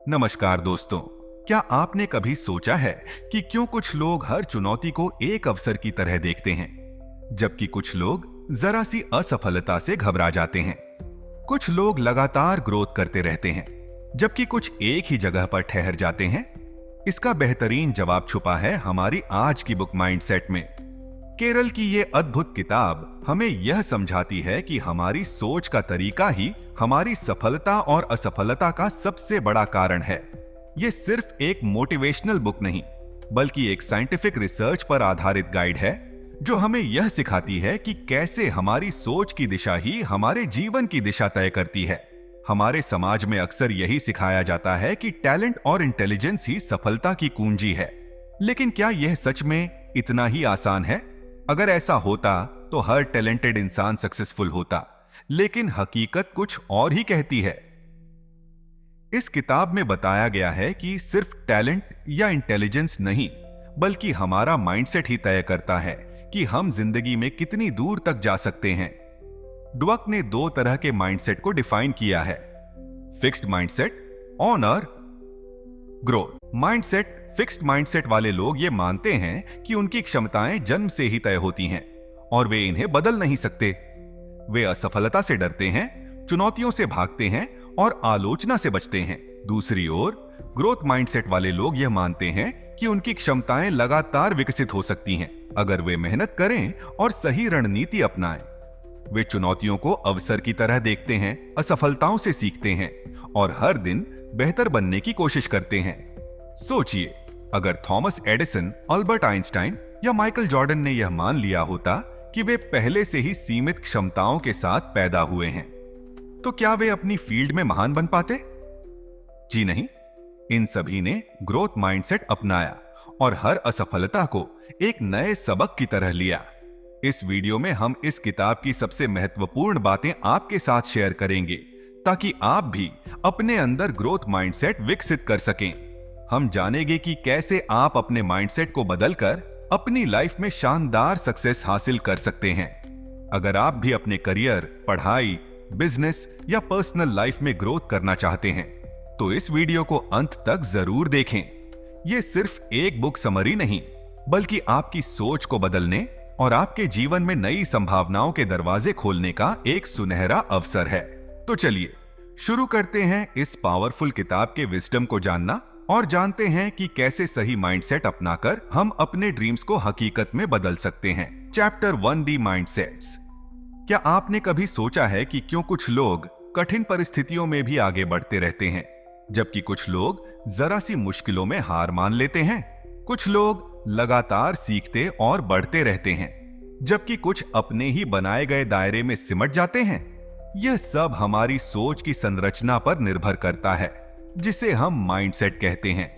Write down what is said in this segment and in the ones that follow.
नमस्कार दोस्तों। क्या आपने कभी सोचा है कि क्यों कुछ लोग हर चुनौती को एक अवसर की तरह देखते हैं, जबकि कुछ लोग जरा सी असफलता से घबरा जाते हैं। कुछ लोग लगातार ग्रोथ करते रहते हैं, जबकि कुछ एक ही जगह पर ठहर जाते हैं। इसका बेहतरीन जवाब छुपा है हमारी आज की बुक माइंडसेट में। केरल की ये अद्भुत किताब हमें यह समझाती है कि हमारी सोच का तरीका ही हमारी सफलता और असफलता का सबसे बड़ा कारण है। ये सिर्फ एक मोटिवेशनल बुक नहीं, बल्कि एक साइंटिफिक रिसर्च पर आधारित गाइड है, जो हमें यह सिखाती है कि कैसे हमारी सोच की दिशा ही हमारे जीवन की दिशा तय करती है। हमारे समाज में अक्सर यही सिखाया जाता है कि टैलेंट और इंटेलिजेंस ही सफलता की कुंजी है। लेकिन क्या यह सच में इतना ही आसान है? अगर ऐसा होता तो हर टैलेंटेड इंसान सक्सेसफुल होता, लेकिन हकीकत कुछ और ही कहती है। इस किताब में बताया गया है कि सिर्फ टैलेंट या इंटेलिजेंस नहीं, बल्कि हमारा माइंडसेट ही तय करता है कि हम जिंदगी में कितनी दूर तक जा सकते हैं। ड्वेक ने दो तरह के माइंडसेट को डिफाइन किया है: फिक्स्ड माइंडसेट और ग्रोथ माइंडसेट। फिक्स्ड माइंडसेट वाले लोग ये मानते हैं कि उनकी क्षमताएं जन्म से ही तय होती हैं और वे इन्हें बदल नहीं सकते। वे असफलता से डरते हैं, चुनौतियों से भागते हैं और आलोचना से बचते हैं। दूसरी ओर ग्रोथ माइंडसेट वाले लोग यह मानते हैं कि उनकी क्षमताएं लगातार विकसित हो सकती हैं, अगर वे मेहनत करें और सही रणनीति अपनाएं। वे चुनौतियों को अवसर की तरह देखते हैं, असफलताओं से सीखते हैं और हर दिन बेहतर बनने की कोशिश करते हैं। सोचिए, अगर थॉमस एडिसन, अल्बर्ट आइंस्टाइन या माइकल जॉर्डन ने यह मान लिया होता कि वे पहले से ही सीमित क्षमताओं के साथ पैदा हुए हैं, तो क्या वे अपनी फील्ड में महान बन पाते? जी नहीं। इन सभी ने ग्रोथ माइंडसेट अपनाया और हर असफलता को एक नए सबक की तरह लिया। इस वीडियो में हम इस किताब की सबसे महत्वपूर्ण बातें आपके साथ शेयर करेंगे, ताकि आप भी अपने अंदर ग्रोथ माइंडसेट विकसित कर सकें। हम जानेंगे कि कैसे आप अपने माइंडसेट को बदलकर अपनी लाइफ में शानदार सक्सेस हासिल कर सकते हैं। अगर आप भी अपने करियर, पढ़ाई, बिजनेस या पर्सनल लाइफ में ग्रोथ करना चाहते हैं, तो इस वीडियो को अंत तक जरूर देखें। यह सिर्फ एक बुक समरी नहीं, बल्कि आपकी सोच को बदलने और आपके जीवन में नई संभावनाओं के दरवाजे खोलने का एक सुनहरा अवसर है। तो चलिए शुरू करते हैं इस पावरफुल किताब के विजडम को जानना और जानते हैं कि कैसे सही माइंडसेट अपनाकर हम अपने ड्रीम्स को हकीकत में बदल सकते हैं। Chapter 1, D mindsets. क्या आपने कभी सोचा है कि क्यों कुछ लोग कठिन परिस्थितियों में भी आगे बढ़ते रहते हैं, जबकि कुछ लोग जरा सी मुश्किलों में हार मान लेते हैं? कुछ लोग लगातार सीखते और बढ़ते रहते हैं, जबकि कुछ अपने ही बनाए गए दायरे में सिमट जाते हैं। यह सब हमारी सोच की संरचना पर निर्भर करता है, जिसे हम माइंडसेट कहते हैं।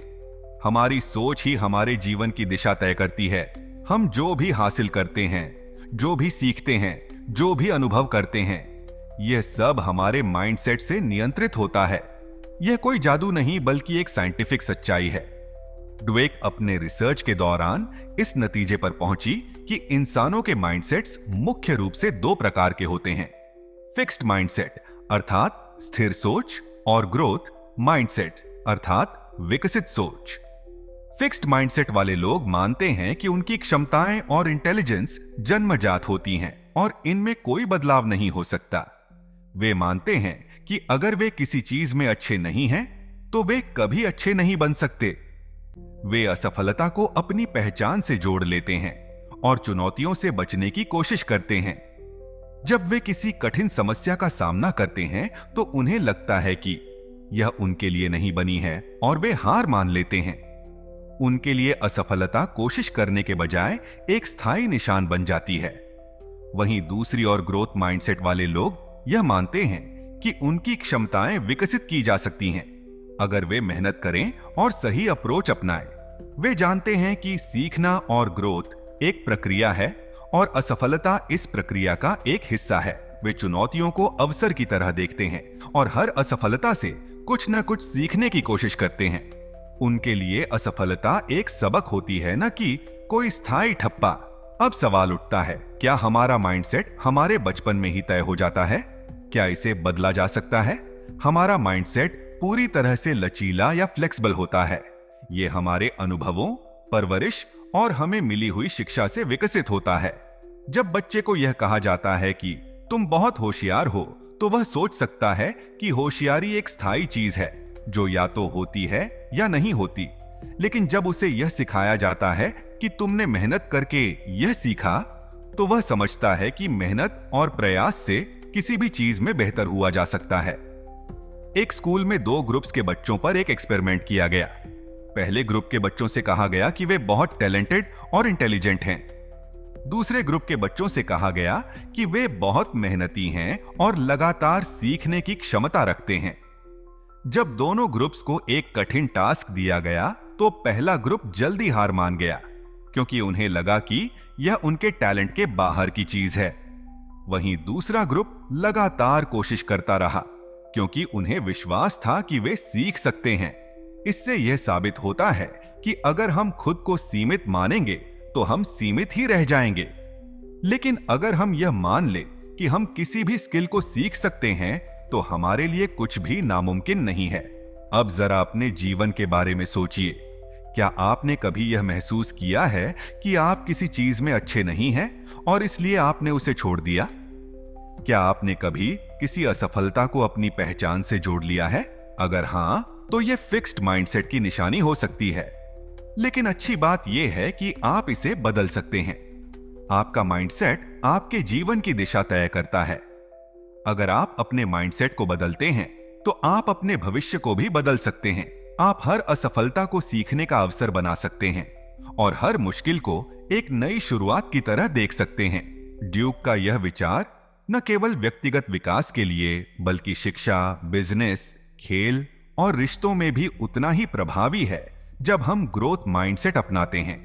हमारी सोच ही हमारे जीवन की दिशा तय करती है। हम जो भी हासिल करते हैं, जो भी सीखते हैं, जो भी अनुभव करते हैं, यह सब हमारे माइंडसेट से नियंत्रित होता है। यह कोई जादू नहीं, बल्कि एक साइंटिफिक सच्चाई है। ड्वेक अपने रिसर्च के दौरान इस नतीजे पर पहुंची कि इंसानों के माइंडसेट्स मुख्य रूप से दो प्रकार के होते हैं: फिक्स्ड माइंडसेट अर्थात स्थिर सोच, और ग्रोथ माइंडसेट अर्थात विकसित सोच। फिक्स्ड माइंडसेट वाले लोग मानते हैं कि उनकी क्षमताएं और इंटेलिजेंस जन्मजात होती हैं और इनमें कोई बदलाव नहीं हो सकता। वे मानते हैं कि अगर वे किसी चीज में अच्छे नहीं हैं, तो वे कभी अच्छे नहीं बन सकते। वे असफलता को अपनी पहचान से जोड़ लेते हैं और चुनौतियों से बचने की कोशिश करते हैं। जब वे किसी कठिन समस्या का सामना करते हैं, तो उन्हें लगता है कि यह उनके लिए नहीं बनी है और वे हार मान लेते हैं। उनके लिए असफलता कोशिश करने के बजाय एक स्थायी निशान बन जाती है। वहीं दूसरी ओर ग्रोथ माइंडसेट वाले लोग यह मानते हैं कि उनकी क्षमताएं विकसित की जा सकती हैं, अगर वे मेहनत करें और सही अप्रोच अपनाएं। वे जानते हैं कि सीखना और ग्रोथ एक प्रक्रिया है और असफलता इस प्रक्रिया का एक हिस्सा है। वे चुनौतियों को अवसर की तरह देखते हैं और हर असफलता से कुछ न कुछ सीखने की कोशिश करते हैं। उनके लिए असफलता एक सबक होती है, न कि कोई स्थायी ठप्पा। अब सवाल उठता है, क्या हमारा माइंडसेट हमारे बचपन में ही तय हो जाता है? क्या इसे बदला जा सकता है? हमारा माइंडसेट पूरी तरह से लचीला या फ्लेक्सिबल होता है। ये हमारे अनुभवों, परवरिश और हमें मिली हुई शिक्षा से विकसित होता है। जब बच्चे को यह कहा जाता है कि तुम बहुत होशियार हो, तो वह सोच सकता है कि होशियारी एक स्थायी चीज है जो या तो होती है या नहीं होती। लेकिन जब उसे यह सिखाया जाता है कि तुमने मेहनत करके यह सीखा, तो वह समझता है कि मेहनत और प्रयास से किसी भी चीज में बेहतर हुआ जा सकता है। एक स्कूल में 2 ग्रुप्स के बच्चों पर एक एक्सपेरिमेंट किया गया। पहले ग्रुप के बच्चों से कहा गया कि वे बहुत टैलेंटेड और इंटेलिजेंट हैं। दूसरे ग्रुप के बच्चों से कहा गया कि वे बहुत मेहनती हैं और लगातार सीखने की क्षमता रखते हैं। जब दोनों ग्रुप्स को एक कठिन टास्क दिया गया, तो पहला ग्रुप जल्दी हार मान गया, क्योंकि उन्हें लगा कि यह उनके टैलेंट के बाहर की चीज है। वहीं दूसरा ग्रुप लगातार कोशिश करता रहा, क्योंकि उन्हें विश्वास था कि वे सीख सकते हैं। इससे यह साबित होता है कि अगर हम खुद को सीमित मानेंगे तो हम सीमित ही रह जाएंगे। लेकिन अगर हम यह मान ले कि हम किसी भी स्किल को सीख सकते हैं, तो हमारे लिए कुछ भी नामुमकिन नहीं है। अब जरा अपने जीवन के बारे में सोचिए। क्या आपने कभी यह महसूस किया है कि आप किसी चीज में अच्छे नहीं हैं और इसलिए आपने उसे छोड़ दिया? क्या आपने कभी किसी असफलता को अपनी पहचान से जोड़ लिया है? अगर हां, तो यह फिक्स्ड माइंडसेट की निशानी हो सकती है। लेकिन अच्छी बात यह है कि आप इसे बदल सकते हैं। आपका माइंडसेट आपके जीवन की दिशा तय करता है। अगर आप अपने माइंडसेट को बदलते हैं, तो आप अपने भविष्य को भी बदल सकते हैं। आप हर असफलता को सीखने का अवसर बना सकते हैं और हर मुश्किल को एक नई शुरुआत की तरह देख सकते हैं। ड्यूक का यह विचार न केवल व्यक्तिगत विकास के लिए, बल्कि शिक्षा, बिजनेस, खेल और रिश्तों में भी उतना ही प्रभावी है। जब हम ग्रोथ माइंडसेट अपनाते हैं,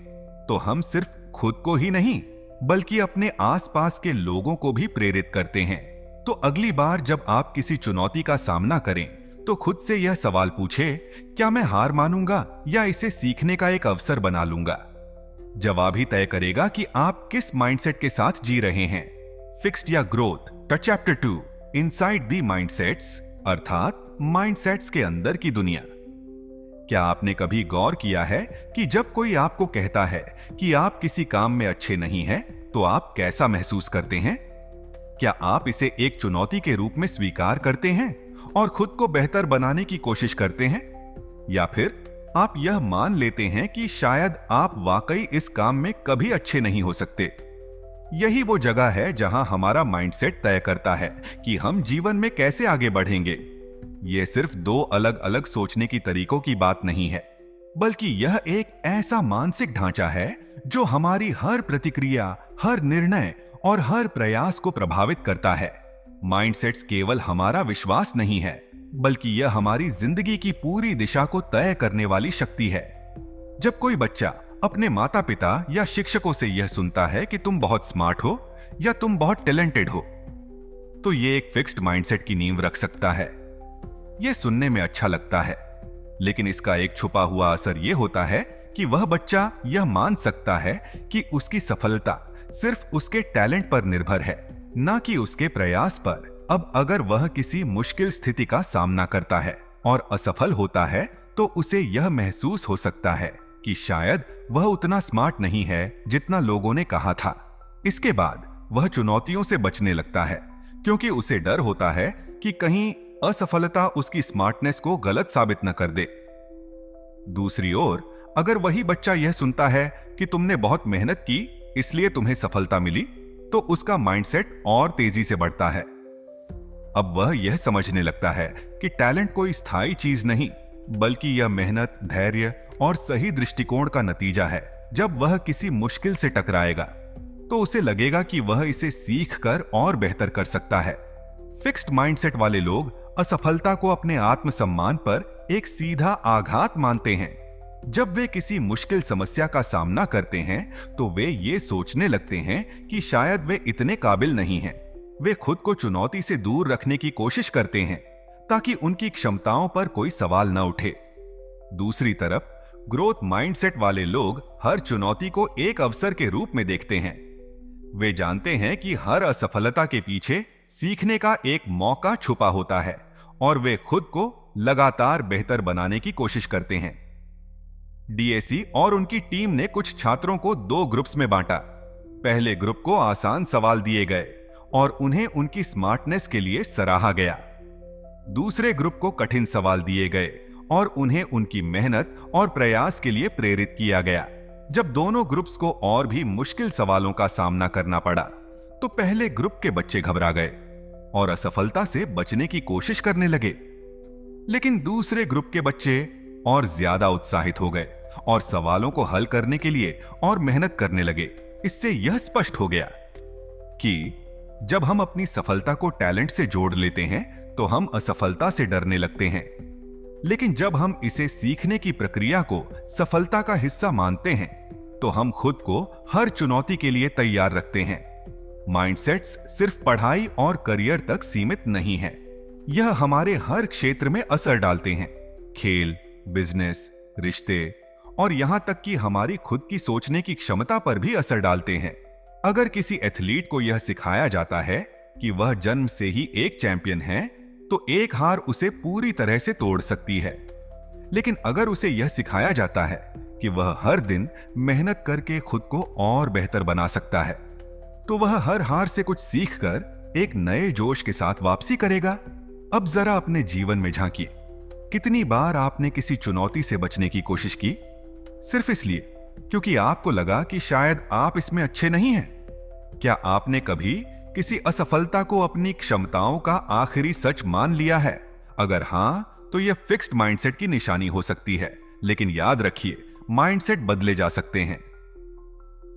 तो हम सिर्फ खुद को ही नहीं, बल्कि अपने आसपास के लोगों को भी प्रेरित करते हैं। तो अगली बार जब आप किसी चुनौती का सामना करें, तो खुद से यह सवाल पूछे, क्या मैं हार मानूंगा या इसे सीखने का एक अवसर बना लूंगा? जवाब ही तय करेगा कि आप किस माइंडसेट के साथ जी रहे हैं। फिक्स्ड या growth the chapter 2 inside the mindsets, अर्थात माइंडसेट्स के अंदर की दुनिया। क्या आपने कभी गौर किया है कि जब कोई आपको कहता है कि आप किसी काम में अच्छे नहीं हैं, तो आप कैसा महसूस करते हैं? क्या आप इसे एक चुनौती के रूप में स्वीकार करते हैं और खुद को बेहतर बनाने की कोशिश करते हैं? या फिर आप यह मान लेते हैं कि शायद आप वाकई इस काम में कभी अच्छे नहीं हो सकते? यही वो जगह है जहां हमारा माइंडसेट तय करता है कि हम जीवन में कैसे आगे बढ़ेंगे। यह सिर्फ 2 अलग अलग सोचने की तरीकों की बात नहीं है, बल्कि यह एक ऐसा मानसिक ढांचा है जो हमारी हर प्रतिक्रिया, हर निर्णय और हर प्रयास को प्रभावित करता है। माइंडसेट्स केवल हमारा विश्वास नहीं है, बल्कि यह हमारी जिंदगी की पूरी दिशा को तय करने वाली शक्ति है। जब कोई बच्चा अपने माता पिता या शिक्षकों से यह सुनता है कि तुम बहुत स्मार्ट हो या तुम बहुत टैलेंटेड हो, तो यह एक फिक्स्ड माइंडसेट की नींव रख सकता है। यह सुनने में अच्छा लगता है, लेकिन इसका एक छुपा हुआ असर यह होता है कि वह बच्चा यह मान सकता है कि उसकी सफलता सिर्फ उसके टैलेंट पर निर्भर है, न कि उसके प्रयास पर। अब अगर वह किसी मुश्किल स्थिति का सामना करता है और असफल होता है, तो उसे यह महसूस हो सकता है कि शायद वह उतना स्मार्ट नहीं है जितना लोगों ने कहा था। इसके बाद वह चुनौतियों से बचने लगता है, क्योंकि उसे डर होता है कि कहीं असफलता उसकी स्मार्टनेस को गलत साबित न कर दे। दूसरी ओर, अगर वही बच्चा यह सुनता है कि तुमने बहुत मेहनत की इसलिए तुम्हें सफलता मिली, तो उसका माइंडसेट और तेजी से बढ़ता है। अब वह यह समझने लगता है कि टैलेंट कोई स्थायी चीज नहीं, बल्कि यह मेहनत, धैर्य और सही दृष्टिकोण का नतीजा है। जब वह किसी मुश्किल से टकराएगा, तो उसे लगेगा कि वह इसे सीख कर और बेहतर कर सकता है। फिक्स्ड माइंडसेट वाले लोग असफलता को अपने आत्मसम्मान पर एक सीधा आघात मानते हैं। जब वे किसी मुश्किल समस्या का सामना करते हैं, तो वे ये सोचने लगते हैं कि शायद वे इतने काबिल नहीं हैं। वे खुद को चुनौती से दूर रखने की कोशिश करते हैं, ताकि उनकी क्षमताओं पर कोई सवाल न उठे। दूसरी तरफ, ग्रोथ माइंडसेट वाले लोग हर चुनौती को एक अवसर के रूप में देखते हैं। वे जानते हैं कि हर असफलता के पीछे सीखने का एक मौका छुपा होता है, और वे खुद को लगातार बेहतर बनाने की कोशिश करते हैं। डीएसी और उनकी टीम ने कुछ छात्रों को 2 ग्रुप्स में बांटा। पहले ग्रुप को आसान सवाल दिए गए और उन्हें उनकी स्मार्टनेस के लिए सराहा गया। दूसरे ग्रुप को कठिन सवाल दिए गए और उन्हें उनकी मेहनत और प्रयास के लिए प्रेरित किया गया। जब दोनों ग्रुप्स को और भी मुश्किल सवालों का सामना करना पड़ा तो पहले ग्रुप के बच्चे घबरा गए और असफलता से बचने की कोशिश करने लगे। लेकिन दूसरे ग्रुप के बच्चे और ज्यादा उत्साहित हो गए और सवालों को हल करने के लिए और मेहनत करने लगे। इससे यह स्पष्ट हो गया कि जब हम अपनी सफलता को टैलेंट से जोड़ लेते हैं तो हम असफलता से डरने लगते हैं। लेकिन जब हम इसे सीखने की प्रक्रिया को सफलता का हिस्सा मानते हैं तो हम खुद को हर चुनौती के लिए तैयार रखते हैं। माइंडसेट्स सिर्फ पढ़ाई और करियर तक सीमित नहीं है, यह हमारे हर क्षेत्र में असर डालते हैं। खेल, बिजनेस, रिश्ते और यहां तक कि हमारी खुद की सोचने की क्षमता पर भी असर डालते हैं। अगर किसी एथलीट को यह सिखाया जाता है कि वह जन्म से ही एक चैंपियन है तो एक हार उसे पूरी तरह से तोड़ सकती है। लेकिन अगर उसे यह सिखाया जाता है कि वह हर दिन मेहनत करके खुद को और बेहतर बना सकता है तो वह हर हार से कुछ सीखकर एक नए जोश के साथ वापसी करेगा। अब जरा अपने जीवन में झांकिए, कितनी बार आपने किसी चुनौती से बचने की कोशिश की सिर्फ इसलिए क्योंकि आपको लगा कि शायद आप इसमें अच्छे नहीं हैं? क्या आपने कभी किसी असफलता को अपनी क्षमताओं का आखिरी सच मान लिया है? अगर हां, तो यह फिक्स्ड माइंडसेट की निशानी हो सकती है। लेकिन याद रखिए, माइंडसेट बदले जा सकते हैं।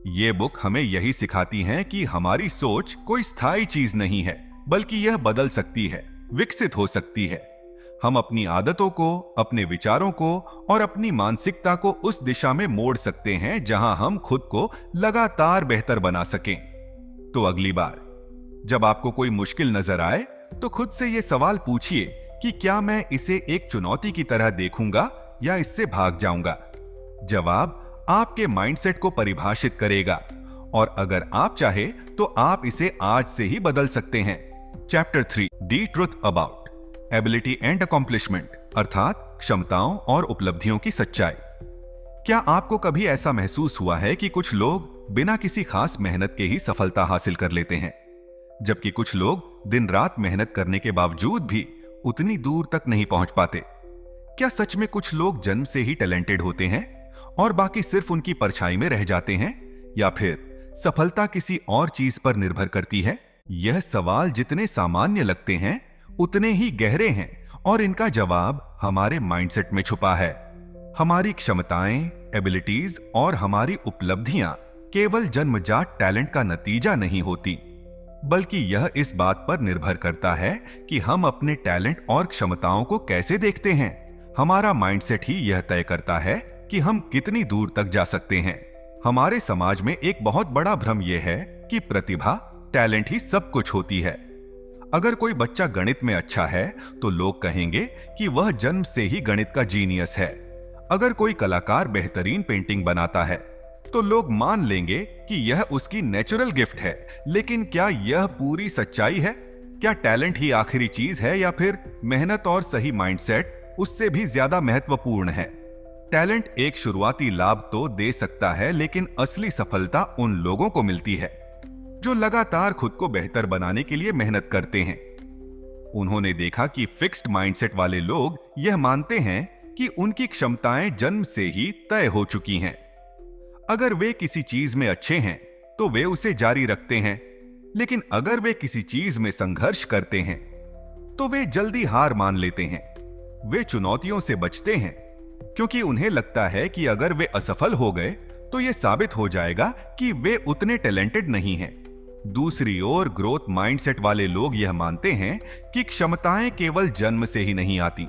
यह बुक हमें यही सिखाती है कि हमारी सोच कोई स्थायी चीज नहीं है, बल्कि यह बदल सकती है, विकसित हो सकती है। हम अपनी आदतों को, अपने विचारों को और अपनी मानसिकता को उस दिशा में मोड़ सकते हैं जहां हम खुद को लगातार बेहतर बना सकें। तो अगली बार जब आपको कोई मुश्किल नजर आए तो खुद से यह सवाल पूछिए कि क्या मैं इसे एक चुनौती की तरह देखूंगा या इससे भाग जाऊंगा। जवाब आपके माइंडसेट को परिभाषित करेगा और अगर आप चाहे तो आप इसे आज से ही बदल सकते हैं। Chapter 3, the truth about ability and accomplishment, अर्थात क्षमताओं और उपलब्धियों की सच्चाई। क्या आपको कभी ऐसा महसूस हुआ है कि कुछ लोग बिना किसी खास मेहनत के ही सफलता हासिल कर लेते हैं, जबकि कुछ लोग दिन रात मेहनत करने के बावजूद भी उतनी दूर तक नहीं पहुंच पाते? क्या सच में कुछ लोग जन्म से ही टैलेंटेड होते हैं और बाकी सिर्फ उनकी परछाई में रह जाते हैं, या फिर सफलता किसी और चीज पर निर्भर करती है? यह सवाल जितने सामान्य लगते हैं उतने ही गहरे हैं और इनका जवाब हमारे माइंडसेट में छुपा है। हमारी क्षमताएं, एबिलिटीज और हमारी उपलब्धियां केवल जन्मजात टैलेंट का नतीजा नहीं होती, बल्कि यह इस बात पर निर्भर करता है कि हम अपने टैलेंट और क्षमताओं को कैसे देखते हैं। हमारा माइंडसेट ही यह तय करता है कि हम कितनी दूर तक जा सकते हैं। हमारे समाज में एक बहुत बड़ा भ्रम यह है कि प्रतिभा, टैलेंट ही सब कुछ होती है। अगर कोई बच्चा गणित में अच्छा है तो लोग कहेंगे कि वह जन्म से ही गणित का जीनियस है। अगर कोई कलाकार बेहतरीन पेंटिंग बनाता है तो लोग मान लेंगे कि यह उसकी नेचुरल गिफ्ट है। लेकिन क्या यह पूरी सच्चाई है? क्या टैलेंट ही आखिरी चीज है या फिर मेहनत और सही माइंडसेट उससे भी ज्यादा महत्वपूर्ण है? टैलेंट एक शुरुआती लाभ तो दे सकता है, लेकिन असली सफलता उन लोगों को मिलती है जो लगातार खुद को बेहतर बनाने के लिए मेहनत करते हैं। उन्होंने देखा कि फिक्स्ड माइंडसेट वाले लोग यह मानते हैं कि उनकी क्षमताएं जन्म से ही तय हो चुकी हैं। अगर वे किसी चीज में अच्छे हैं तो वे उसे जारी रखते हैं, लेकिन अगर वे किसी चीज में संघर्ष करते हैं तो वे जल्दी हार मान लेते हैं। वे चुनौतियों से बचते हैं क्योंकि उन्हें लगता है कि अगर वे असफल हो गए तो यह साबित हो जाएगा कि वे उतने टैलेंटेड नहीं हैं। दूसरी ओर ग्रोथ माइंडसेट वाले लोग यह मानते हैं कि क्षमताएं केवल जन्म से ही नहीं आती,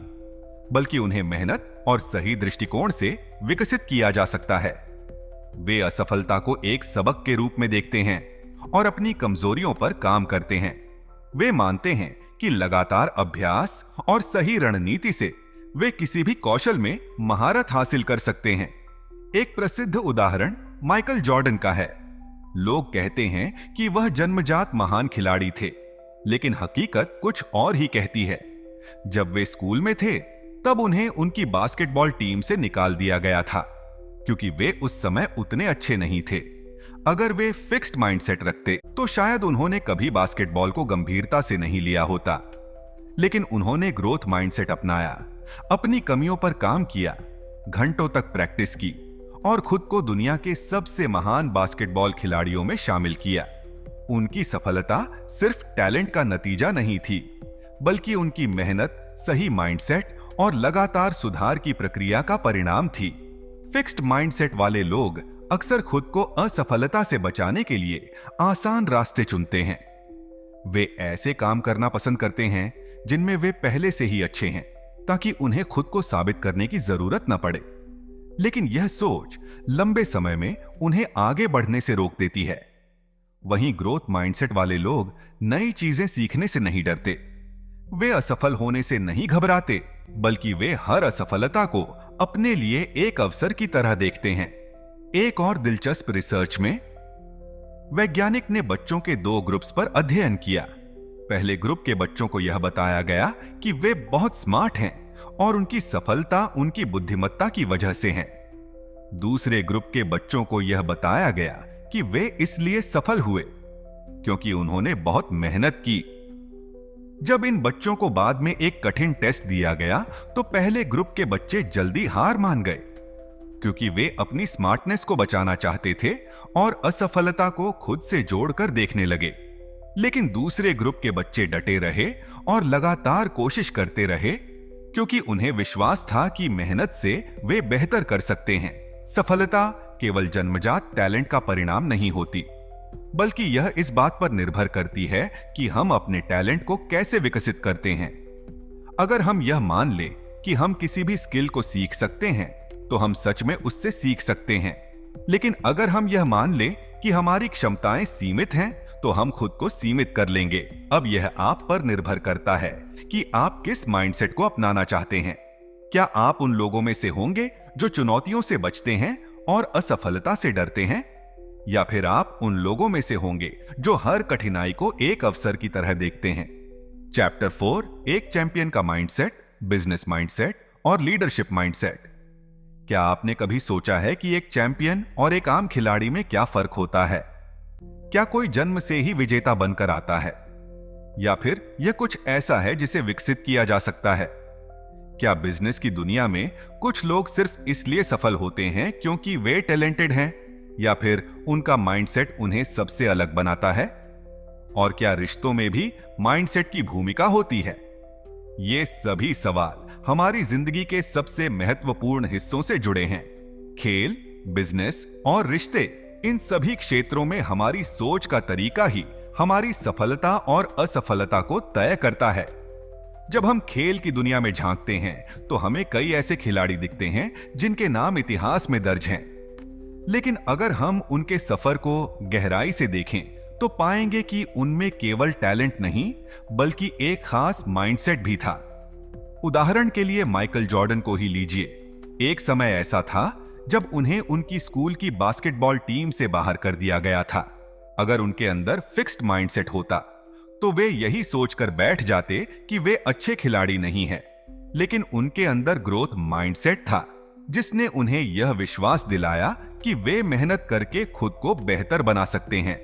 बल्कि उन्हें मेहनत और सही दृष्टिकोण से विकसित किया जा सकता है। वे असफलता को एक सबक के रूप में देखते हैं और अपनी कमजोरियों पर काम करते हैं। वे मानते हैं कि लगातार अभ्यास और सही रणनीति से वे किसी भी कौशल में महारत हासिल कर सकते हैं। एक प्रसिद्ध उदाहरण माइकल जॉर्डन का है। लोग कहते हैं कि वह जन्मजात महान खिलाड़ी थे, लेकिन हकीकत कुछ और ही कहती है। जब वे स्कूल में थे तब उन्हें उनकी बास्केटबॉल टीम से निकाल दिया गया था, क्योंकि वे उस समय उतने अच्छे नहीं थे। अगर वे फिक्स्ड माइंडसेट रखते तो शायद उन्होंने कभी बास्केटबॉल को गंभीरता से नहीं लिया होता। लेकिन उन्होंने ग्रोथ माइंडसेट अपनाया, अपनी कमियों पर काम किया, घंटों तक प्रैक्टिस की और खुद को दुनिया के सबसे महान बास्केटबॉल खिलाड़ियों में शामिल किया। उनकी सफलता सिर्फ टैलेंट का नतीजा नहीं थी, बल्कि उनकी मेहनत, सही माइंडसेट और लगातार सुधार की प्रक्रिया का परिणाम थी। फिक्स्ड माइंडसेट वाले लोग अक्सर खुद को असफलता से बचाने के लिए आसान रास्ते चुनते हैं। वे ऐसे काम करना पसंद करते हैं जिनमें वे पहले से ही अच्छे हैं, ताकि उन्हें खुद को साबित करने की जरूरत न पड़े। लेकिन यह सोच लंबे समय में उन्हें आगे बढ़ने से रोक देती है। वहीं ग्रोथ माइंडसेट वाले लोग नई चीजें सीखने से नहीं डरते। वे असफल होने से नहीं घबराते, बल्कि वे हर असफलता को अपने लिए एक अवसर की तरह देखते हैं। एक और दिलचस्प रिसर्च में वैज्ञानिक ने बच्चों के 2 ग्रुप्स पर अध्ययन किया। पहले ग्रुप के बच्चों को यह बताया गया कि वे बहुत स्मार्ट हैं और उनकी सफलता उनकी बुद्धिमत्ता की वजह से है। दूसरे ग्रुप के बच्चों को यह बताया गया कि वे इसलिए सफल हुए क्योंकि उन्होंने बहुत मेहनत की। जब इन बच्चों को बाद में एक कठिन टेस्ट दिया गया तो पहले ग्रुप के बच्चे जल्दी हार मान गए, क्योंकि वे अपनी स्मार्टनेस को बचाना चाहते थे और असफलता को खुद से जोड़कर देखने लगे। लेकिन दूसरे ग्रुप के बच्चे डटे रहे और लगातार कोशिश करते रहे, क्योंकि उन्हें विश्वास था कि मेहनत से वे बेहतर कर सकते हैं। सफलता केवल जन्मजात टैलेंट का परिणाम नहीं होती, बल्कि यह इस बात पर निर्भर करती है कि हम अपने टैलेंट को कैसे विकसित करते हैं। अगर हम यह मान ले कि हम किसी भी स्किल को सीख सकते हैं, तो हम सच में उससे सीख सकते हैं। लेकिन अगर हम यह मान ले कि हमारी क्षमताएं सीमित हैं, तो हम खुद को सीमित कर लेंगे। अब यह आप पर निर्भर करता है कि आप किस माइंडसेट को अपनाना चाहते हैं। क्या आप उन लोगों में से होंगे जो चुनौतियों से बचते हैं और असफलता से डरते हैं, या फिर आप उन लोगों में से होंगे जो हर कठिनाई को एक अवसर की तरह देखते हैं? चैप्टर 4, एक चैंपियन का माइंडसेट, बिजनेस माइंडसेट और लीडरशिप माइंडसेट। क्या आपने कभी सोचा है कि एक चैंपियन और एक आम खिलाड़ी में क्या फर्क होता है? क्या कोई जन्म से ही विजेता बनकर आता है, या फिर यह कुछ ऐसा है जिसे विकसित किया जा सकता है? क्या बिजनेस की दुनिया में कुछ लोग सिर्फ इसलिए सफल होते हैं क्योंकि वे टैलेंटेड हैं, या फिर उनका माइंडसेट उन्हें सबसे अलग बनाता है? और क्या रिश्तों में भी माइंडसेट की भूमिका होती है? ये सभी सवाल हमारी जिंदगी के सबसे महत्वपूर्ण हिस्सों से जुड़े हैं। खेल, बिजनेस और रिश्ते, इन सभी क्षेत्रों में हमारी सोच का तरीका ही हमारी सफलता और असफलता को तय करता है। जब हम खेल की दुनिया में झांकते हैं तो हमें कई ऐसे खिलाड़ी दिखते हैं जिनके नाम इतिहास में दर्ज हैं। लेकिन अगर हम उनके सफर को गहराई से देखें तो पाएंगे कि उनमें केवल टैलेंट नहीं, बल्कि एक खास माइंडसेट भी था। उदाहरण के लिए माइकल जॉर्डन को ही लीजिए। एक समय ऐसा था जब उन्हें उनकी स्कूल की बास्केटबॉल टीम से बाहर कर दिया गया था। अगर उनके अंदर फिक्स्ड माइंडसेट होता तो वे यही सोचकर बैठ जाते कि वे अच्छे खिलाड़ी नहीं हैं। लेकिन उनके अंदर ग्रोथ माइंडसेट था, जिसने उन्हें यह विश्वास दिलाया कि वे मेहनत करके खुद को बेहतर बना सकते हैं।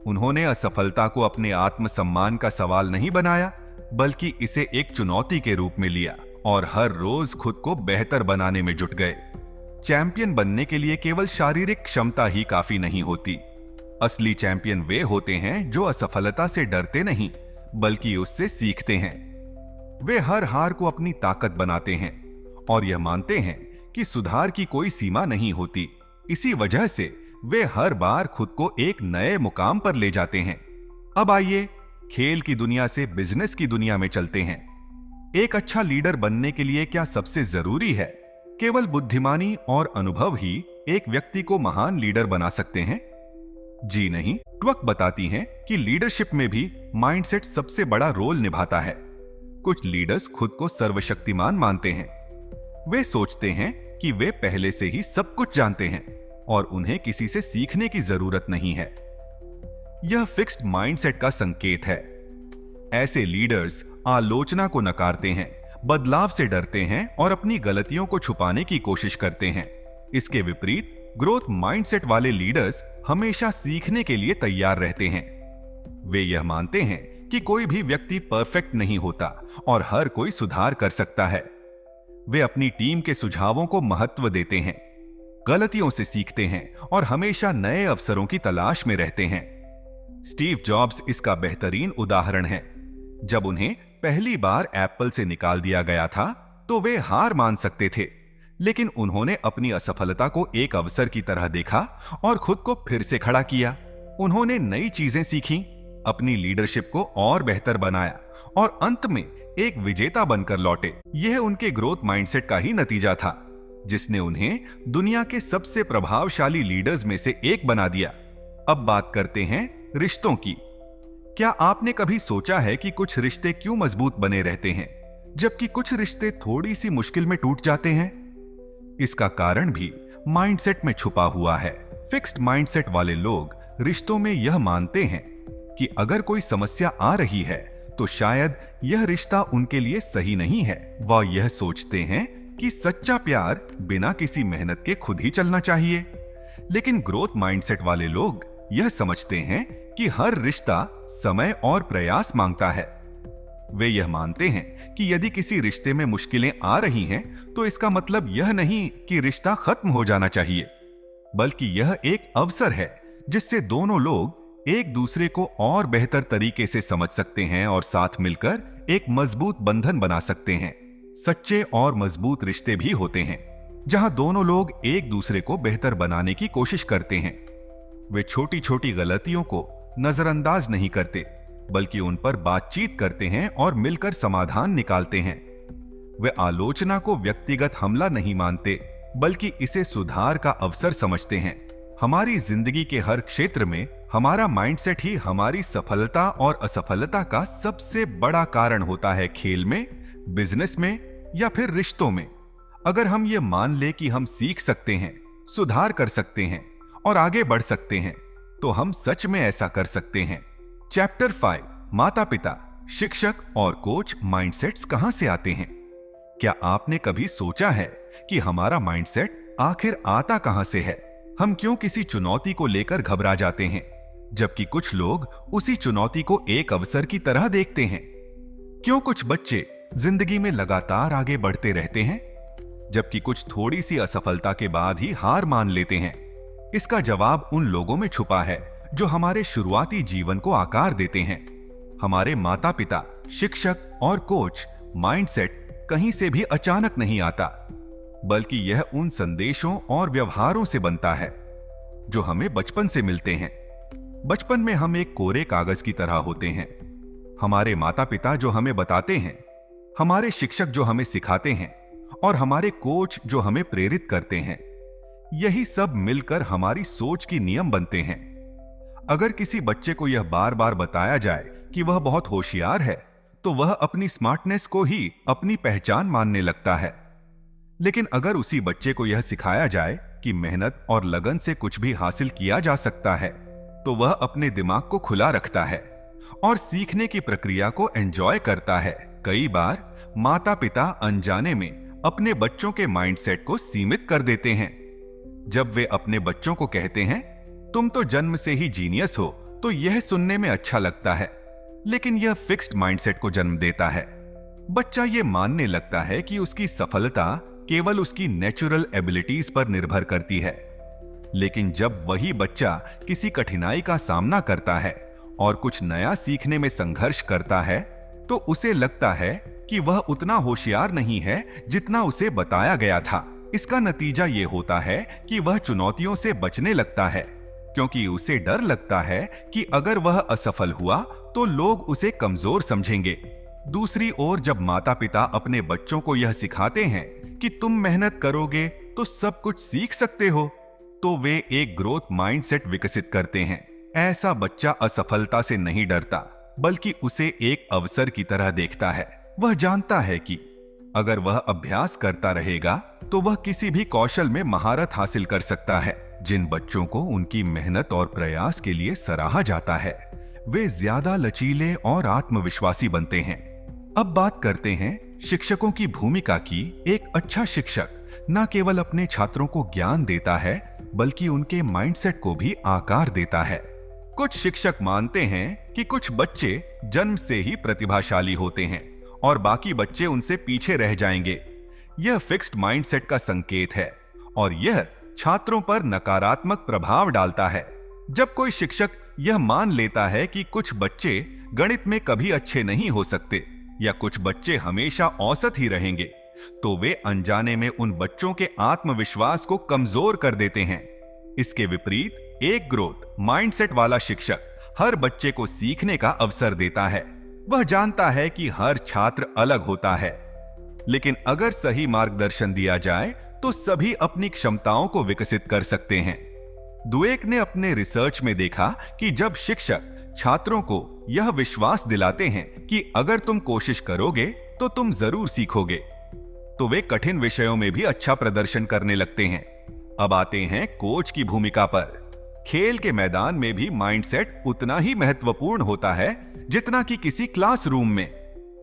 उन्होंने असफलता को अपने आत्मसम्मान का सवाल नहीं बनाया, बल्कि इसे एक चुनौती के रूप में लिया और हर रोज खुद को बेहतर बनाने में जुट गए। चैंपियन बनने के लिए केवल शारीरिक क्षमता ही काफी नहीं होती। असली चैंपियन वे होते हैं जो असफलता से डरते नहीं, बल्कि उससे सीखते हैं। वे हर हार को अपनी ताकत बनाते हैं और यह मानते हैं कि सुधार की कोई सीमा नहीं होती। इसी वजह से वे हर बार खुद को एक नए मुकाम पर ले जाते हैं। अब आइए खेल की दुनिया से बिजनेस की दुनिया में चलते हैं। एक अच्छा लीडर बनने के लिए क्या सबसे जरूरी है? केवल बुद्धिमानी और अनुभव ही एक व्यक्ति को महान लीडर बना सकते हैं? जी नहीं। ट्वक बताती हैं कि लीडरशिप में भी माइंडसेट सबसे बड़ा रोल निभाता है। कुछ लीडर्स खुद को सर्वशक्तिमान मानते हैं। वे सोचते हैं कि वे पहले से ही सब कुछ जानते हैं और उन्हें किसी से सीखने की जरूरत नहीं है। यह फिक्स्ड माइंडसेट का संकेत है। ऐसे लीडर्स आलोचना को नकारते हैं, बदलाव से डरते हैं और अपनी गलतियों को छुपाने की कोशिश करते हैं। इसके विपरीत ग्रोथ माइंडसेट वाले लीडर्स हमेशा सीखने के लिए तैयार रहते हैं। वे यह मानते हैं कि कोई भी व्यक्ति परफेक्ट नहीं होता और हर कोई सुधार कर सकता है। वे अपनी टीम के सुझावों को महत्व देते हैं, गलतियों से सीखते हैं और हमेशा नए अवसरों की तलाश में रहते हैं। स्टीव जॉब्स इसका बेहतरीन उदाहरण है। जब उन्हें पहली बार एप्पल से निकाल दिया गया था तो वे हार मान सकते थे, लेकिन उन्होंने अपनी असफलता को एक अवसर की तरह देखा और खुद को फिर से खड़ा किया। उन्होंने नई चीजें सीखी, अपनी लीडरशिप को और बेहतर बनाया और अंत में एक विजेता बनकर लौटे। यह उनके ग्रोथ माइंडसेट का ही नतीजा था, जिसने उन्हें दुनिया के सबसे प्रभावशाली लीडर्स में से एक बना दिया। अब बात करते हैं रिश्तों की। क्या आपने कभी सोचा है कि कुछ रिश्ते क्यों मजबूत बने रहते हैं जबकि कुछ रिश्ते थोड़ी सी मुश्किल में टूट जाते हैं? इसका कारण भी माइंडसेट में छुपा हुआ है। फिक्स्ड माइंडसेट वाले लोग रिश्तों में यह मानते हैं कि अगर कोई समस्या आ रही है तो शायद यह रिश्ता उनके लिए सही नहीं है। वह यह सोचते हैं कि सच्चा प्यार बिना किसी मेहनत के खुद ही चलना चाहिए। लेकिन ग्रोथ माइंडसेट वाले लोग यह समझते हैं कि हर रिश्ता समय और प्रयास मांगता है। वे यह मानते हैं कि यदि किसी रिश्ते में मुश्किलें आ रही हैं तो इसका मतलब यह नहीं कि रिश्ता खत्म हो जाना चाहिए, बल्कि यह एक अवसर है जिससे दोनों लोग एक दूसरे को और बेहतर तरीके से समझ सकते हैं और साथ मिलकर एक मजबूत बंधन बना सकते हैं। सच्चे और मजबूत रिश्ते भी होते हैं जहां दोनों लोग एक दूसरे को बेहतर बनाने की कोशिश करते हैं। वे छोटी छोटी गलतियों को नजरअंदाज नहीं करते, बल्कि उन पर बातचीत करते हैं और मिलकर समाधान निकालते हैं। वे आलोचना को व्यक्तिगत हमला नहीं मानते, बल्कि इसे सुधार का अवसर समझते हैं। हमारी जिंदगी के हर क्षेत्र में हमारा माइंडसेट ही हमारी सफलता और असफलता का सबसे बड़ा कारण होता है। खेल में, बिजनेस में या फिर रिश्तों में। अगर हम ये मान ले कि हम सीख सकते हैं, सुधार कर सकते हैं और आगे बढ़ सकते हैं, तो हम सच में ऐसा कर सकते हैं। चैप्टर 5, माता पिता, शिक्षक और कोच माइंडसेट्स कहां से आते हैं? क्या आपने कभी सोचा है कि हमारा माइंडसेट आखिर आता कहां से है? हम क्यों किसी चुनौती को लेकर घबरा जाते हैं, जबकि कुछ लोग उसी चुनौती को एक अवसर की तरह देखते हैं? क्यों कुछ बच्चे जिंदगी में लगातार आगे बढ़ते रहते हैं, जबकि कुछ थोड़ी सी असफलता के बाद ही हार मान लेते हैं? इसका जवाब उन लोगों में छुपा है जो हमारे शुरुआती जीवन को आकार देते हैं। हमारे माता पिता, शिक्षक और कोच माइंडसेट कहीं से भी अचानक नहीं आता, बल्कि यह उन संदेशों और व्यवहारों से बनता है जो हमें बचपन से मिलते हैं। बचपन में हम एक कोरे कागज की तरह होते हैं। हमारे माता पिता जो हमें बताते हैं, हमारे शिक्षक जो हमें सिखाते हैं और हमारे कोच जो हमें प्रेरित करते हैं, यही सब मिलकर हमारी सोच की नियम बनते हैं। अगर किसी बच्चे को यह बार बार बताया जाए कि वह बहुत होशियार है, तो वह अपनी स्मार्टनेस को ही अपनी पहचान मानने लगता है। लेकिन अगर उसी बच्चे को यह सिखाया जाए कि मेहनत और लगन से कुछ भी हासिल किया जा सकता है, तो वह अपने दिमाग को खुला रखता है और सीखने की प्रक्रिया को एंजॉय करता है। कई बार माता पिता अनजाने में अपने बच्चों के माइंडसेट को सीमित कर देते हैं। जब वे अपने बच्चों को कहते हैं, तुम तो जन्म से ही जीनियस हो, तो यह सुनने में अच्छा लगता है, लेकिन यह फिक्स्ड माइंडसेट को जन्म देता है। बच्चा यह मानने लगता है कि उसकी सफलता केवल उसकी नेचुरल एबिलिटीज पर निर्भर करती है। लेकिन जब वही बच्चा किसी कठिनाई का सामना करता है और कुछ नया सीखने में संघर्ष करता है, तो उसे लगता है कि वह उतना होशियार नहीं है जितना उसे बताया गया था। इसका नतीजा ये होता है कि वह चुनौतियों से बचने लगता है, क्योंकि उसे डर लगता है कि अगर वह असफल हुआ तो लोग उसे कमजोर समझेंगे। दूसरी ओर जब माता पिता अपने बच्चों को यह सिखाते हैं कि तुम मेहनत करोगे तो सब कुछ सीख सकते हो, तो वे एक ग्रोथ माइंडसेट विकसित करते हैं। ऐसा बच्चा असफलता से नहीं डरता, बल्कि उसे एक अवसर की तरह देखता है। वह जानता है कि अगर वह अभ्यास करता रहेगा तो वह किसी भी कौशल में महारत हासिल कर सकता है। जिन बच्चों को उनकी मेहनत और प्रयास के लिए सराहा जाता है, वे ज्यादा लचीले और आत्मविश्वासी बनते हैं। अब बात करते हैं शिक्षकों की भूमिका की। एक अच्छा शिक्षक न केवल अपने छात्रों को ज्ञान देता है, बल्कि उनके माइंडसेट को भी आकार देता है। कुछ शिक्षक मानते हैं कि कुछ बच्चे जन्म से ही प्रतिभाशाली होते हैं और बाकी बच्चे उनसे पीछे रह जाएंगे। यह फिक्स्ड माइंडसेट का संकेत है और यह छात्रों पर नकारात्मक प्रभाव डालता है। जब कोई शिक्षक यह मान लेता है कि कुछ बच्चे गणित में कभी अच्छे नहीं हो सकते या कुछ बच्चे हमेशा औसत ही रहेंगे, तो वे अनजाने में उन बच्चों के आत्मविश्वास को कमजोर कर देते हैं। इसके विपरीत एक ग्रोथ माइंडसेट वाला शिक्षक हर बच्चे को सीखने का अवसर देता है। वह जानता है कि हर छात्र अलग होता है, लेकिन अगर सही मार्गदर्शन दिया जाए तो सभी अपनी क्षमताओं को विकसित कर सकते हैं। दुएक ने अपने रिसर्च में देखा कि जब शिक्षक छात्रों को यह विश्वास दिलाते हैं कि अगर तुम कोशिश करोगे तो तुम जरूर सीखोगे, तो वे कठिन विषयों में भी अच्छा प्रदर्शन करने लगते हैं। अब आते हैं कोच की भूमिका पर। खेल के मैदान में भी माइंडसेट उतना ही महत्वपूर्ण होता है जितना कि किसी क्लासरूम में।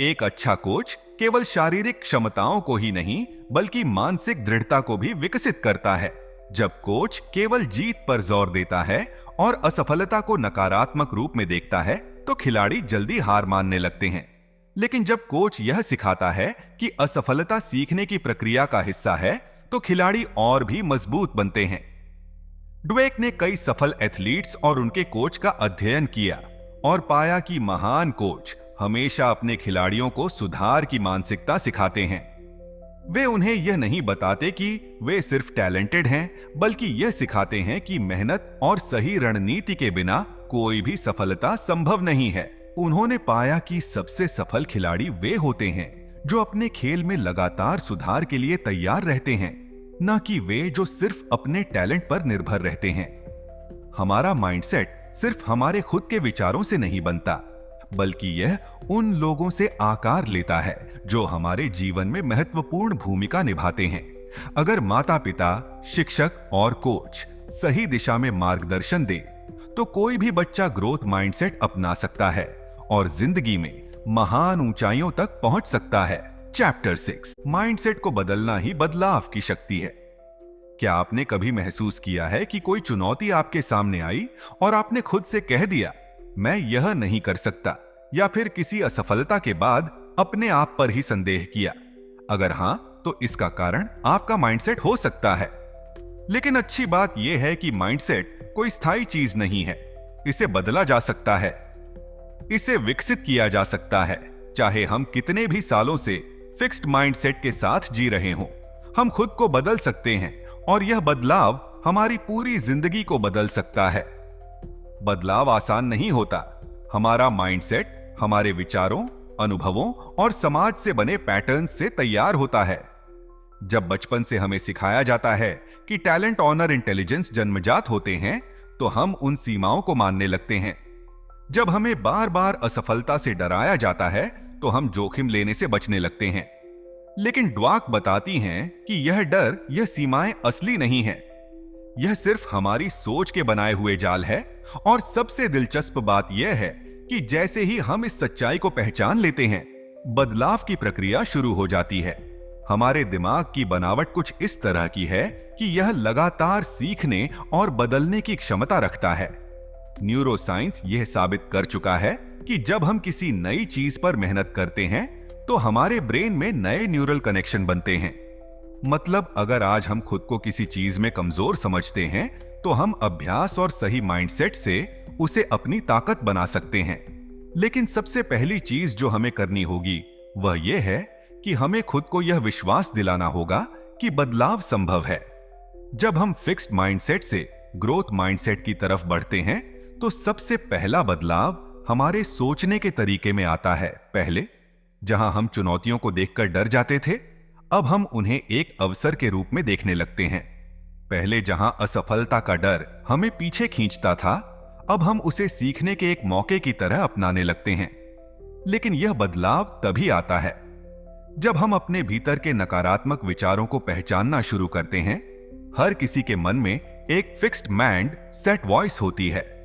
एक अच्छा कोच केवल शारीरिक क्षमताओं को ही नहीं, बल्कि मानसिक दृढ़ता को भी विकसित करता है। जब कोच केवल जीत पर जोर देता है और असफलता को नकारात्मक रूप में देखता है, तो खिलाड़ी जल्दी हार मानने लगते हैं। लेकिन जब कोच यह सिखाता है कि असफलता सीखने की प्रक्रिया का हिस्सा है, तो खिलाड़ी और भी मजबूत बनते हैं। ड्वेक ने कई सफल एथलीट्स और उनके कोच का अध्ययन किया और पाया कि महान कोच हमेशा अपने खिलाड़ियों को सुधार की मानसिकता सिखाते हैं। वे उन्हें यह नहीं बताते कि वे सिर्फ टैलेंटेड हैं, बल्कि यह सिखाते हैं कि मेहनत और सही रणनीति के बिना कोई भी सफलता संभव नहीं है। उन्होंने पाया कि सबसे सफल खिलाड़ी वे होते हैं जो अपने खेल में लगातार सुधार के लिए तैयार रहते हैं, न कि वे जो सिर्फ अपने टैलेंट पर निर्भर रहते हैं। हमारा माइंडसेट सिर्फ हमारे खुद के विचारों से नहीं बनता, बल्कि यह उन लोगों से आकार लेता है जो हमारे जीवन में महत्वपूर्ण भूमिका निभाते हैं। अगर माता-पिता, शिक्षक और कोच सही दिशा में मार्गदर्शन दे, तो कोई भी बच्चा ग्रोथ माइंडसेट अपना सकता है और जिंदगी में महान ऊंचाइयों तक पहुंच सकता है। चैप्टर 6, माइंडसेट को बदलना ही बदलाव की शक्ति है। क्या आपने कभी महसूस किया है कि कोई चुनौती आपके सामने आई और आपने खुद से कह दिया, मैं यह नहीं कर सकता, या फिर किसी असफलता के बाद अपने आप पर ही संदेह किया? अगर हां, तो इसका कारण आपका माइंडसेट हो सकता है। लेकिन अच्छी बात यह है कि माइंडसेट कोई स्थायी चीज नहीं है। इसे बदला जा सकता है, इसे विकसित किया जा सकता है। चाहे हम कितने भी सालों से फिक्स्ड माइंडसेट के साथ जी रहे हों, हम खुद को बदल सकते हैं और यह बदलाव हमारी पूरी जिंदगी को बदल सकता है। बदलाव आसान नहीं होता। हमारा माइंडसेट हमारे विचारों, अनुभवों और समाज से बने पैटर्न्स से तैयार होता है। जब बचपन से हमें सिखाया जाता है कि टैलेंट, ऑनर, इंटेलिजेंस जन्मजात होते हैं, तो हम उन सीमाओं को मानने लगते हैं। जब हमें बार बार असफलता से डराया जाता है, तो हम जोखिम लेने से बचने लगते हैं। लेकिन ड्वाक बताती हैं कि यह डर, यह सीमाएं असली नहीं है। यह सिर्फ हमारी सोच के बनाए हुए जाल है। और सबसे दिलचस्प बात यह है कि जैसे ही हम इस सच्चाई को पहचान लेते हैं, बदलाव की प्रक्रिया शुरू हो जाती है। हमारे दिमाग की बनावट कुछ इस तरह की है कि यह लगातार सीखने और बदलने की क्षमता रखता है। न्यूरोसाइंस यह साबित कर चुका है कि जब हम किसी नई चीज पर मेहनत करते हैं, तो हमारे ब्रेन में नए न्यूरल कनेक्शन बनते हैं। मतलब अगर आज हम खुद को किसी चीज में कमजोर समझते हैं, तो हम अभ्यास और सही माइंडसेट से उसे अपनी ताकत बना सकते हैं। लेकिन सबसे पहली चीज जो हमें करनी होगी वह यह है कि हमें खुद को यह विश्वास दिलाना होगा कि बदलाव संभव है। जब हम फिक्स्ड माइंडसेट से ग्रोथ माइंडसेट की तरफ बढ़ते हैं, तो सबसे पहला बदलाव हमारे सोचने के तरीके में आता है। पहले जहां हम चुनौतियों को देखकर डर जाते थे, अब हम उन्हें एक अवसर के रूप में देखने लगते हैं। पहले जहां असफलता का डर हमें पीछे खींचता था, अब हम उसे सीखने के एक मौके की तरह अपनाने लगते हैं। लेकिन यह बदलाव तभी आता है जब हम अपने भीतर के नकारात्मक विचारों को पहचानना शुरू करते हैं। हर किसी के मन में एक फिक्स्ड माइंड सेट वॉइस होती है।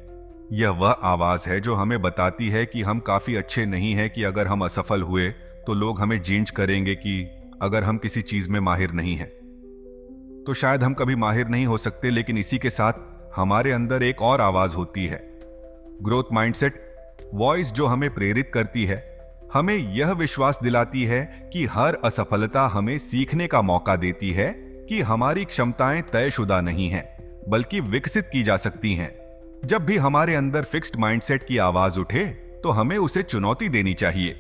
यह वह आवाज है जो हमें बताती है कि हम काफी अच्छे नहीं हैं, कि अगर हम असफल हुए तो लोग हमें जिंच करेंगे कि अगर हम किसी चीज में माहिर नहीं हैं तो शायद हम कभी माहिर नहीं हो सकते। लेकिन इसी के साथ हमारे अंदर एक और आवाज होती है, ग्रोथ माइंडसेट वॉइस, जो हमें प्रेरित करती है, हमें यह विश्वास दिलाती है कि हर असफलता हमें सीखने का मौका देती है कि हमारी क्षमताएं तयशुदा नहीं हैं, बल्कि विकसित की जा सकती हैं। जब भी हमारे अंदर फिक्स्ड माइंडसेट की आवाज उठे तो हमें उसे चुनौती देनी चाहिए।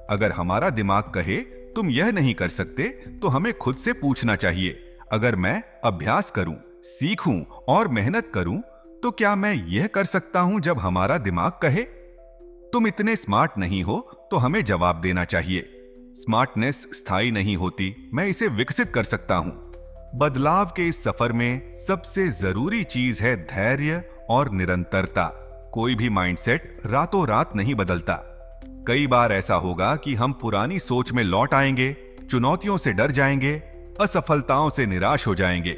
अगर हमारा दिमाग कहे तुम यह नहीं कर सकते, तो हमें खुद से पूछना चाहिए, अगर मैं अभ्यास करूं, सीखूं और मेहनत करूं तो क्या मैं यह कर सकता हूं? जब हमारा दिमाग कहे तुम इतने स्मार्ट नहीं हो, तो हमें जवाब देना चाहिए, स्मार्टनेस स्थायी नहीं होती, मैं इसे विकसित कर सकता हूं। बदलाव के इस सफर में सबसे जरूरी चीज है धैर्य और निरंतरता। कोई भी माइंडसेट रातों रात नहीं बदलता। कई बार ऐसा होगा कि हम पुरानी सोच में लौट आएंगे, चुनौतियों से डर जाएंगे, असफलताओं से निराश हो जाएंगे।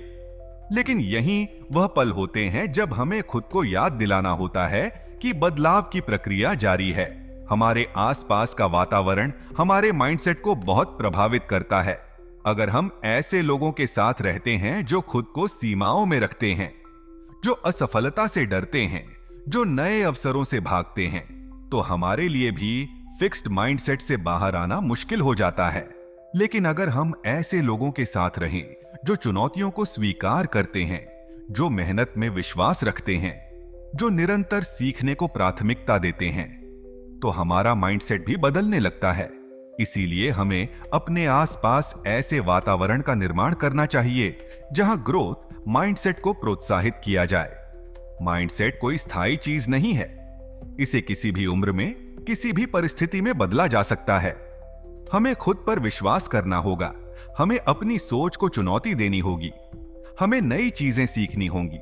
लेकिन यही वह पल होते हैं जब हमें खुद को याद दिलाना होता है कि बदलाव की प्रक्रिया जारी है। हमारे आसपास का वातावरण हमारे माइंडसेट को बहुत प्रभावित करता है। अगर हम ऐसे लोगों के साथ रहते हैं जो खुद को सीमाओं में रखते हैं, जो असफलता से डरते हैं, जो नए अवसरों से भागते हैं, तो हमारे लिए भी फिक्स्ड माइंडसेट से बाहर आना मुश्किल हो जाता है। लेकिन अगर हम ऐसे लोगों के साथ रहें जो चुनौतियों को स्वीकार करते हैं, जो मेहनत में विश्वास रखते हैं, जो निरंतर सीखने को प्राथमिकता देते हैं, तो हमारा माइंडसेट भी बदलने लगता है। इसीलिए हमें अपने आसपास ऐसे वातावरण का निर्माण करना चाहिए जहां ग्रोथ माइंडसेट को प्रोत्साहित किया जाए। माइंडसेट कोई स्थायी चीज नहीं है, इसे किसी भी उम्र में, किसी भी परिस्थिति में बदला जा सकता है। हमें खुद पर विश्वास करना होगा, हमें अपनी सोच को चुनौती देनी होगी, हमें नई चीजें सीखनी होंगी,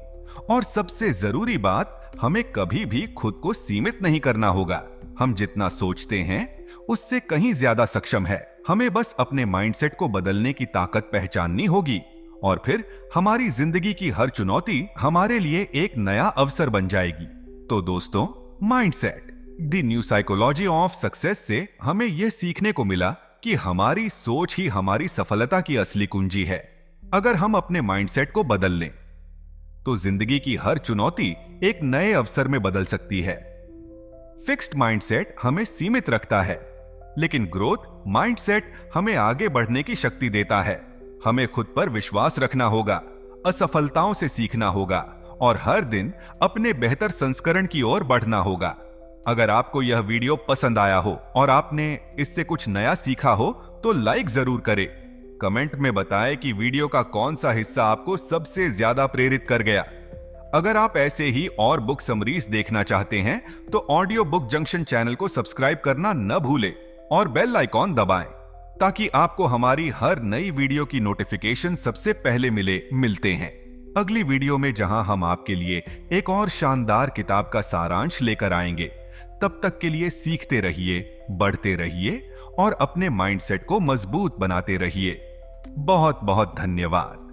और सबसे जरूरी बात, हमें कभी भी खुद को सीमित नहीं करना होगा। हम जितना सोचते हैं उससे कहीं ज्यादा सक्षम है। हमें बस अपने माइंडसेट को बदलने की ताकत पहचाननी होगी, और फिर हमारी जिंदगी की हर चुनौती हमारे लिए एक नया अवसर बन जाएगी। तो दोस्तों, mindset the new psychology of success से हमें यह सीखने को मिला कि हमारी सोच ही हमारी सफलता की असली कुंजी है। अगर हम अपने माइंडसेट को बदल लें तो जिंदगी की हर चुनौती एक नए अवसर में बदल सकती है। फिक्स्ड माइंडसेट हमें सीमित रखता है, लेकिन ग्रोथ माइंडसेट हमें आगे बढ़ने की शक्ति देता है। हमें खुद पर विश्वास रखना होगा, असफलताओं से सीखना होगा, और हर दिन अपने बेहतर संस्करण की ओर बढ़ना होगा। अगर आपको यह वीडियो पसंद आया हो और आपने इससे कुछ नया सीखा हो तो लाइक जरूर करें। कमेंट में बताएं कि वीडियो का कौन सा हिस्सा आपको सबसे ज्यादा प्रेरित कर गया। अगर आप ऐसे ही और बुक समरीज देखना चाहते हैं तो ऑडियो बुक जंक्शन चैनल को सब्सक्राइब करना न भूलें और बेल आइकॉन दबाएं, ताकि आपको हमारी हर नई वीडियो की नोटिफिकेशन सबसे पहले मिलते हैं। अगली वीडियो में जहां हम आपके लिए एक और शानदार किताब का सारांश लेकर आएंगे। तब तक के लिए सीखते रहिए, बढ़ते रहिए और अपने माइंडसेट को मजबूत बनाते रहिए। बहुत बहुत धन्यवाद।